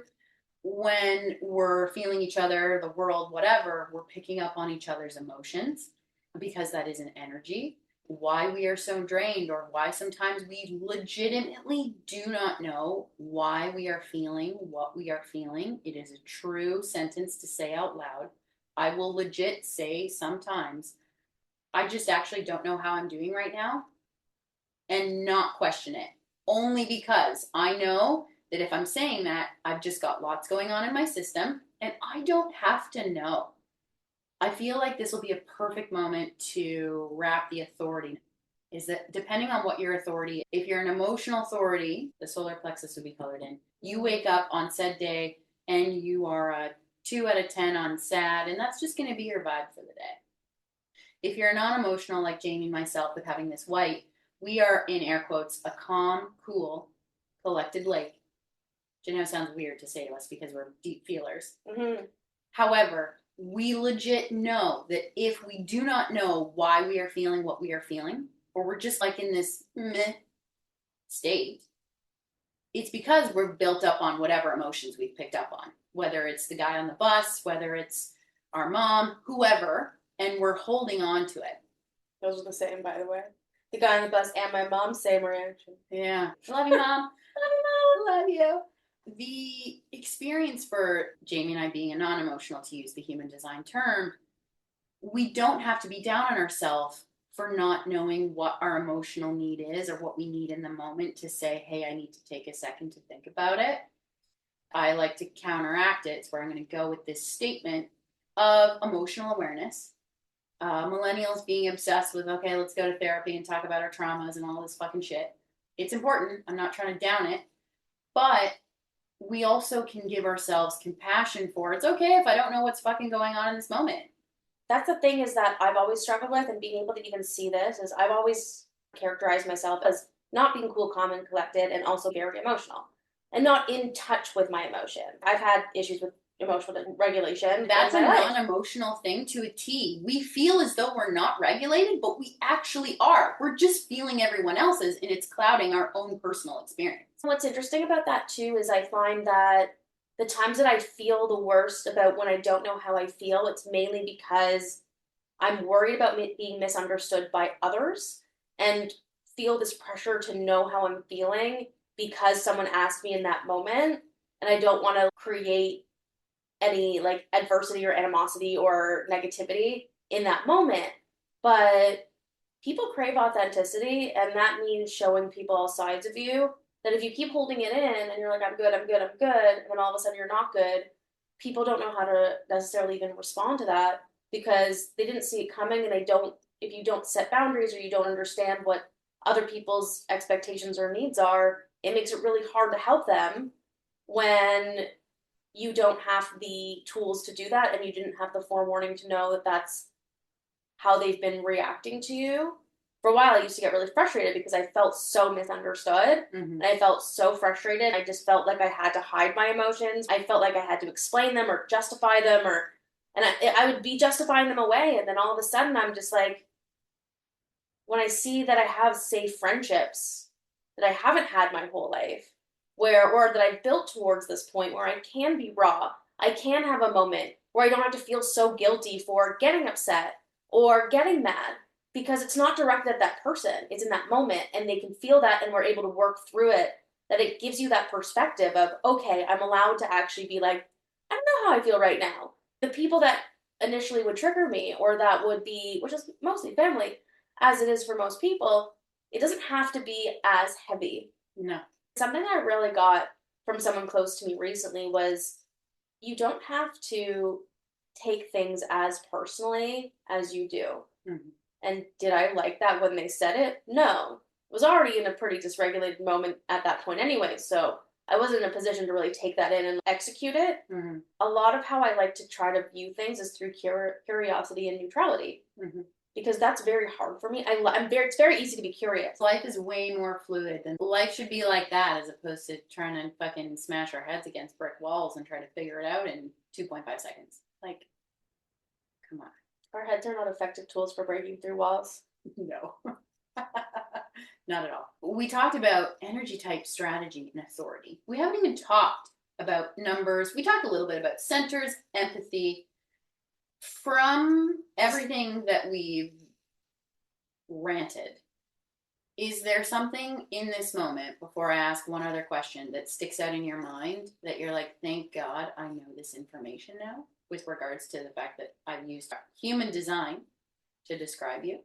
S2: When we're feeling each other, the world, whatever, we're picking up on each other's emotions because that is an energy. Why we are so drained, or why sometimes we legitimately do not know why we are feeling what we are feeling. It is a true sentence to say out loud. I will legit say sometimes, I just actually don't know how I'm doing right now, and not question it. Only because I know that if I'm saying that, I've just got lots going on in my system, and I don't have to know. I feel like this will be a perfect moment to wrap the authority. Is that depending on what your authority, if you're an emotional authority, the solar plexus would be colored in. You wake up on said day and you are a 2 out of 10 on sad, and that's just going to be your vibe for the day. If you're non-emotional like Jamie and myself with having this white, we are, in air quotes, a calm, cool, collected lake. Which I know sounds weird to say to us because we're deep feelers. However, we legit know that if we do not know why we are feeling what we are feeling, or we're just like in this meh state, it's because we're built up on whatever emotions we've picked up on. Whether it's the guy on the bus, whether it's our mom, whoever, and we're holding on to it.
S1: Those are the same, by the way. The guy on the bus and my mom, same reaction.
S2: Yeah. Love you, Mom. Love you, Mom. Love you. The experience for Jamie and I being a non-emotional, to use the human design term, we don't have to be down on ourselves for not knowing what our emotional need is or what we need in the moment to say, hey, I need to take a second to think about it. I like to counteract it. It's where I'm going to go with this statement of emotional awareness. Millennials being obsessed with, okay, let's go to therapy and talk about our traumas and all this fucking shit. It's important. I'm not trying to down it. But we also can give ourselves compassion for it's okay if I don't know what's fucking going on in this moment.
S1: That's the thing is that I've always struggled with, and being able to even see this is I've always characterized myself as not being cool, calm, and collected, and also very emotional and not in touch with my emotion. I've had issues with emotional regulation.
S2: That's a non-emotional thing to a T. We feel as though we're not regulated, but we actually are. We're just feeling everyone else's, and it's clouding our own personal experience.
S1: What's interesting about that too is I find that the times that I feel the worst about when I don't know how I feel, it's mainly because I'm worried about being misunderstood by others and feel this pressure to know how I'm feeling because someone asked me in that moment, and I don't want to create any like adversity or animosity or negativity in that moment. But people crave authenticity, and that means showing people all sides of you. That if you keep holding it in and you're like, I'm good, I'm good, I'm good, and then all of a sudden you're not good, people don't know how to necessarily even respond to that because they didn't see it coming, and they don't, if you don't set boundaries or you don't understand what other people's expectations or needs are, it makes it really hard to help them when you don't have the tools to do that and you didn't have the forewarning to know that that's how they've been reacting to you. For a while, I used to get really frustrated because I felt so misunderstood. And I felt so frustrated. I just felt like I had to hide my emotions. I felt like I had to explain them or justify them, and I would be justifying them away. And then all of a sudden, I'm just like, when I see that I have safe friendships that I haven't had my whole life, or that I've built towards this point where I can be raw, I can have a moment where I don't have to feel so guilty for getting upset or getting mad because it's not directed at that person. It's in that moment and they can feel that and we're able to work through it. That it gives you that perspective of, okay, I'm allowed to actually be like, I don't know how I feel right now. The people that initially would trigger me or that would be, which is mostly family, as it is for most people, it doesn't have to be as heavy.
S2: No.
S1: Something I really got from someone close to me recently was you don't have to take things as personally as you do.
S2: Mm-hmm.
S1: And did I like that when they said it? No. I was already in a pretty dysregulated moment at that point anyway, so I wasn't in a position to really take that in and execute it.
S2: Mm-hmm.
S1: A lot of how I like to try to view things is through curiosity and neutrality.
S2: Mm-hmm.
S1: Because that's very hard for me. It's very easy to be curious.
S2: Life is way more fluid than life should be like that, as opposed to trying to fucking smash our heads against brick walls and try to figure it out in 2.5 seconds. Like, come on.
S1: Our heads are not effective tools for breaking through walls.
S2: No. Not at all. We talked about energy type, strategy, and authority. We haven't even talked about numbers. We talked a little bit about centers, empathy. From everything that we've ranted, is there something in this moment, before I ask one other question, that sticks out in your mind that you're like, thank God I know this information now, with regards to the fact that I've used human design to describe you?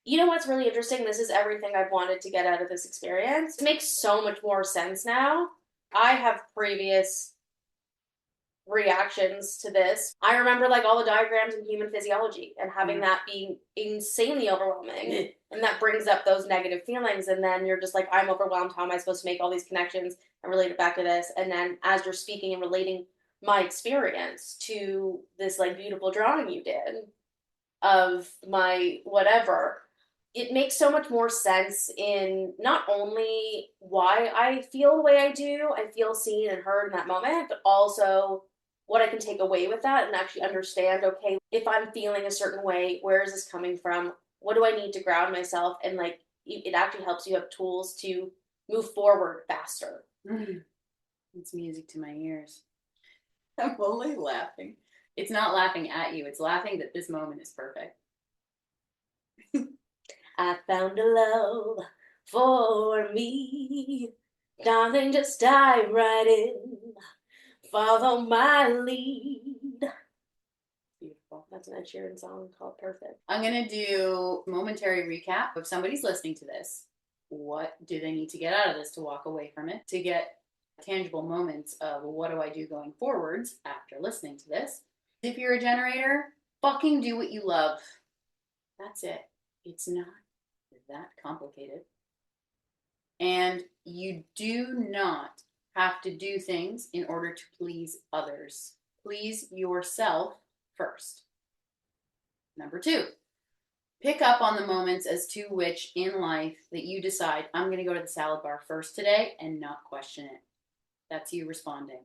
S1: You know what's really interesting? This is everything I've wanted to get out of this experience. It makes so much more sense now. I have previous reactions to this. I remember like all the diagrams in human physiology and having that being insanely overwhelming. And that brings up those negative feelings. And then you're just like, I'm overwhelmed. How am I supposed to make all these connections and relate it back to this? And then as you're speaking and relating my experience to this like beautiful drawing you did of my whatever, it makes so much more sense in not only why I feel the way I do, I feel seen and heard in that moment, but also what I can take away with that and actually understand, okay, if I'm feeling a certain way, where is this coming from? What do I need to ground myself? And like, it actually helps you have tools to move forward faster.
S2: It's music to my ears. I'm only laughing. It's not laughing at you. It's laughing that this moment is perfect.
S1: I found a love for me. Darling, just dive right in. Follow my lead. Beautiful. That's an Ed Sheeran song called Perfect.
S2: I'm going to do a momentary recap. If somebody's listening to this, what do they need to get out of this to walk away from it? To get tangible moments of what do I do going forwards after listening to this? If you're a generator, fucking do what you love. That's it. It's not that complicated. And you do not have to do things in order to please others. Please yourself first. Number 2, pick up on the moments as to which in life that you decide, I'm going to go to the salad bar first today and not question it. That's you responding.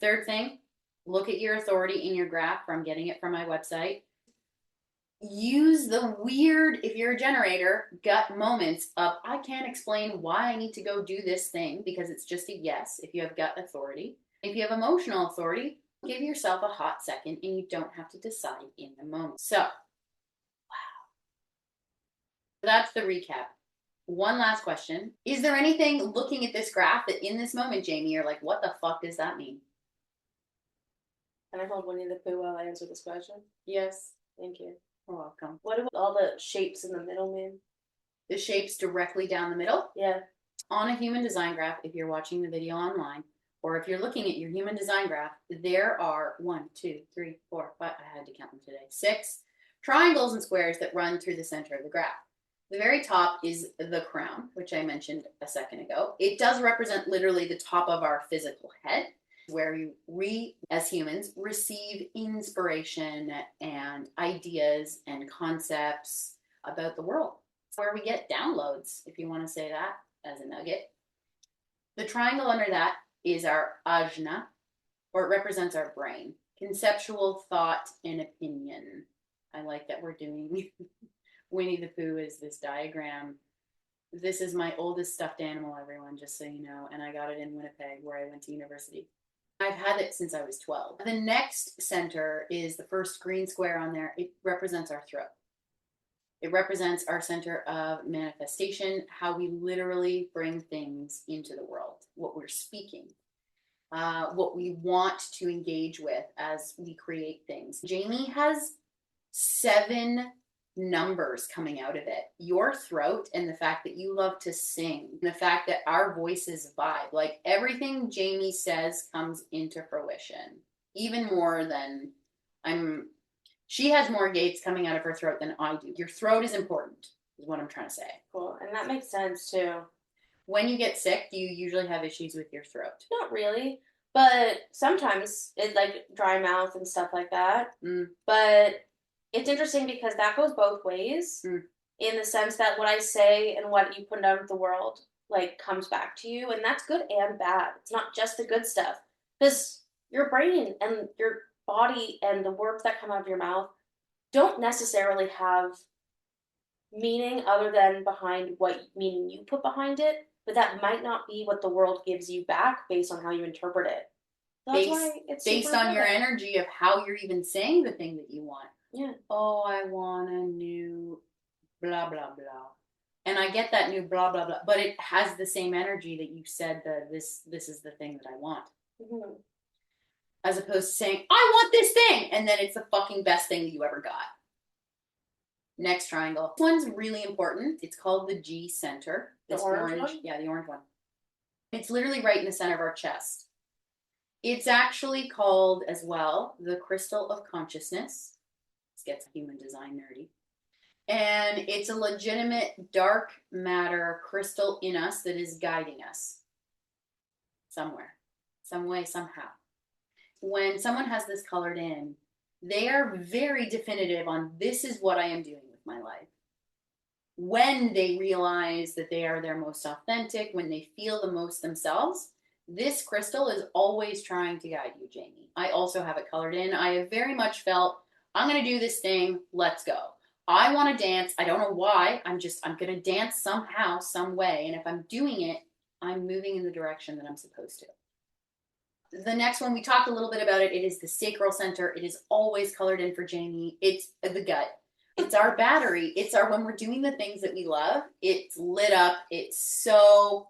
S2: Third thing, look at your authority in your graph. I'm getting it from my website. Use the weird, if you're a generator, gut moments of, I can't explain why I need to go do this thing because it's just a yes if you have gut authority. If you have emotional authority, give yourself a hot second and you don't have to decide in the moment. So, wow. That's the recap. One last question. Is there anything looking at this graph that in this moment, Jaime, you're like, what the fuck does that mean?
S1: Can I hold Winnie the Pooh while I answer this question?
S2: Yes.
S1: Thank you.
S2: You're welcome.
S1: What do all the shapes in the middle mean?
S2: The shapes directly down the middle?
S1: Yeah.
S2: On a human design graph, if you're watching the video online, or if you're looking at your human design graph, there are 1, 2, 3, 4, 5, I had to count them today, 6 triangles and squares that run through the center of the graph. The very top is the crown, which I mentioned a second ago. It does represent literally the top of our physical head, where we, as humans, receive inspiration and ideas and concepts about the world. It's where we get downloads, if you want to say that as a nugget. The triangle under that is our ajna, or it represents our brain. Conceptual thought and opinion. I like that we're doing Winnie the Pooh is this diagram. This is my oldest stuffed animal, everyone, just so you know, and I got it in Winnipeg where I went to university. I've had it since I was 12. The next center is the first green square on there. It represents our throat. It represents our center of manifestation, how we literally bring things into the world, what we're speaking, what we want to engage with as we create things. Jaime has 7 numbers coming out of it. Your throat and the fact that you love to sing, the fact that our voices vibe, like everything Jaime says comes into fruition, even more than she has more gates coming out of her throat than I do. Your throat is important, is what I'm trying to say.
S1: Cool. And that makes sense too.
S2: When you get sick, do you usually have issues with your throat?
S1: Not really. But sometimes it like dry mouth and stuff like that. But it's interesting because that goes both ways in the sense that what I say and what you put out into the world like comes back to you, and that's good and bad. It's not just the good stuff, because your brain and your body and the words that come out of your mouth don't necessarily have meaning other than behind what meaning you put behind it, but that might not be what the world gives you back based on how you interpret it. So that's why it's
S2: based on your energy of how you're even saying the thing that you want.
S1: Yeah.
S2: Oh, I want a new blah, blah, blah. And I get that new blah, blah, blah, but it has the same energy that you said that this is the thing that I want.
S1: Mm-hmm.
S2: As opposed to saying, I want this thing, and then it's the fucking best thing that you ever got. Next triangle. This one's really important. It's called the G center.
S1: The orange one?
S2: Yeah, the orange one. It's literally right in the center of our chest. It's actually called as well the crystal of consciousness. This gets human design nerdy. And it's a legitimate dark matter crystal in us that is guiding us somewhere, some way, somehow. When someone has this colored in, they are very definitive on this is what I am doing with my life. When they realize that they are their most authentic, when they feel the most themselves, this crystal is always trying to guide you, Jaime. I also have it colored in. I have very much felt, I'm going to do this thing. Let's go. I want to dance. I don't know why. I'm going to dance somehow, some way. And if I'm doing it, I'm moving in the direction that I'm supposed to. The next one, we talked a little bit about it. It is the sacral center. It is always colored in for Jaime. It's the gut. It's our battery. It's our, when we're doing the things that we love, it's lit up. It's so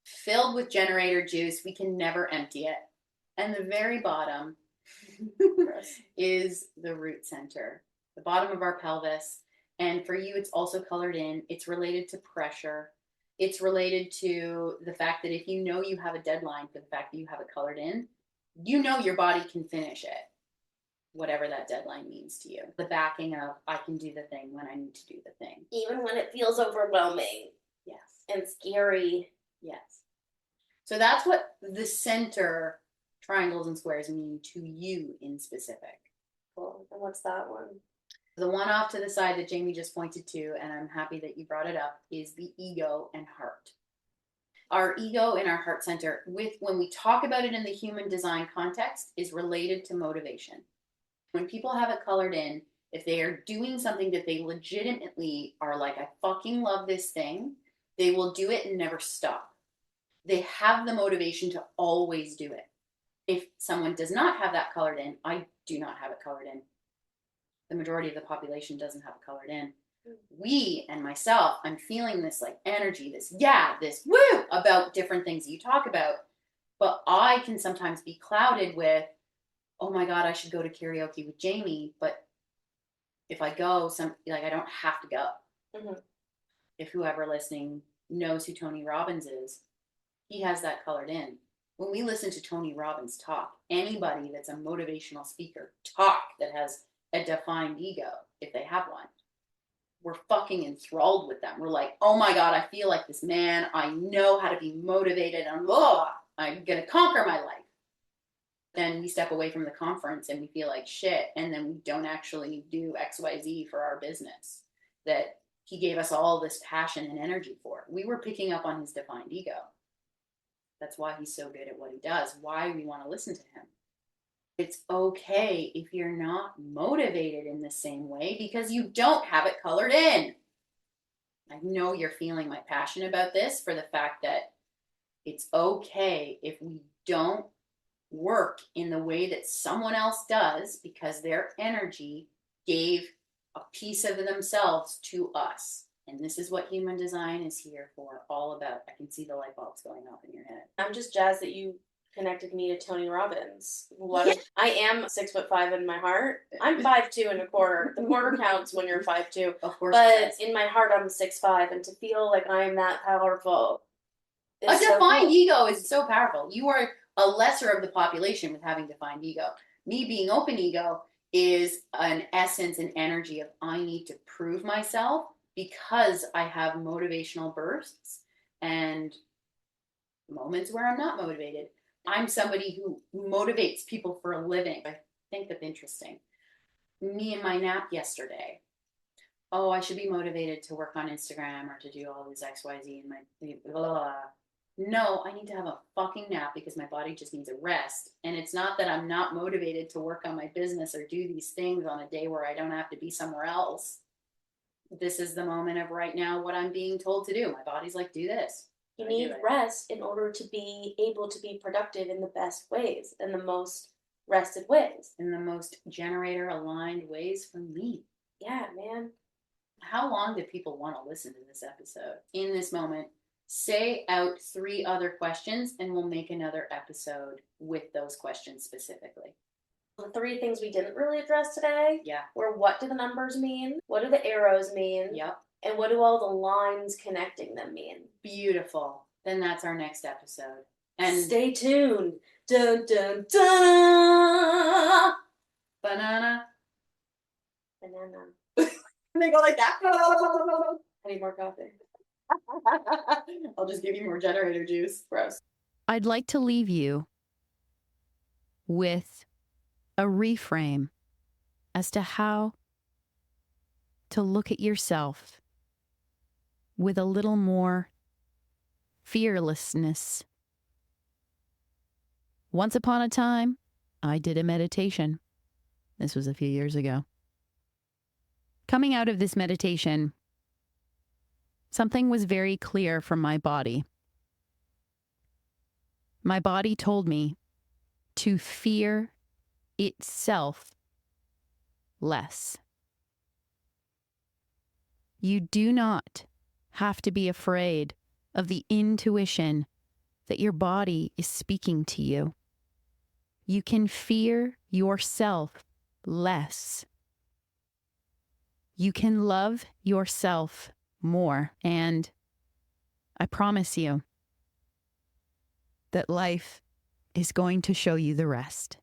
S2: filled with generator juice. We can never empty it. And the very bottom is the root center, the bottom of our pelvis. And for you, it's also colored in. It's related to pressure. It's related to the fact that if you know you have a deadline for the fact that you have it colored in, you know your body can finish it, whatever that deadline means to you. The backing of, I can do the thing when I need to do the thing.
S1: Even when it feels overwhelming.
S2: Yes.
S1: And scary.
S2: Yes. So that's what the center triangles and squares mean to you in specific.
S1: Cool. And what's that one?
S2: The one off to the side that Jaime just pointed to, and I'm happy that you brought it up, is the ego and heart. Our ego and our heart center, when we talk about it in the human design context, is related to motivation. When people have it colored in, if they are doing something that they legitimately are like, I fucking love this thing, they will do it and never stop. They have the motivation to always do it. If someone does not have that colored in, I do not have it colored in. The majority of the population doesn't have it colored in. We and myself, I'm feeling this like energy, this woo about different things you talk about. But I can sometimes be clouded with, oh my God, I should go to karaoke with Jaime. But if I go, I don't have to go. Mm-hmm. If whoever listening knows who Tony Robbins is, he has that colored in. When we listen to Tony Robbins talk, anybody that's a motivational speaker talk that has a defined ego, if they have one, we're fucking enthralled with them. We're like, oh my God, I feel like this man. I know how to be motivated. And I'm going to conquer my life. Then we step away from the conference and we feel like shit. And then we don't actually do XYZ for our business that he gave us all this passion and energy for. We were picking up on his defined ego. That's why he's so good at what he does, why we want to listen to him. It's okay if you're not motivated in the same way because you don't have it colored in. I know you're feeling my passion about this for the fact that it's okay if we don't work in the way that someone else does because their energy gave a piece of themselves to us. And this is what human design is here for, all about. I can see the light bulbs going off in your head.
S1: I'm just jazzed that you connected me to Tony Robbins. I am 6'5" in my heart. I'm 5'2" and a quarter. The quarter counts when you're 5'2".
S2: Of course.
S1: But in my heart, I'm 6'5", and to feel like I am that powerful.
S2: A defined ego is so powerful. You are a lesser of the population with having defined ego. Me being open ego is an essence and energy of I need to prove myself because I have motivational bursts and moments where I'm not motivated. I'm somebody who motivates people for a living. I think that's interesting. Me and my nap yesterday. Oh, I should be motivated to work on Instagram or to do all this XYZ and my blah, blah, blah. No, I need to have a fucking nap because my body just needs a rest. And it's not that I'm not motivated to work on my business or do these things on a day where I don't have to be somewhere else. This is the moment of right now what I'm being told to do. My body's like, do this.
S1: You need rest in order to be able to be productive in the best ways and the most rested ways.
S2: In the most generator aligned ways for me.
S1: Yeah, man.
S2: How long did people want to listen to this episode? In this moment, say out 3 other questions and we'll make another episode with those questions specifically.
S1: The 3 things we didn't really address today were what do the numbers mean? What do the arrows mean?
S2: Yep.
S1: And what do all the lines connecting them mean?
S2: Beautiful. Then that's our next episode. And
S1: stay tuned. Dun, dun, dun.
S2: Banana.
S1: They go like that. I need more coffee.
S2: I'll just give you more generator juice. Gross.
S3: I'd like to leave you with a reframe as to how to look at yourself with a little more fearlessness. Once upon a time, I did a meditation. This was a few years ago. Coming out of this meditation, something was very clear from my body. My body told me to fear itself less. You do not have to be afraid of the intuition that your body is speaking to you. You can fear yourself less. You can love yourself more. And I promise you that life is going to show you the rest.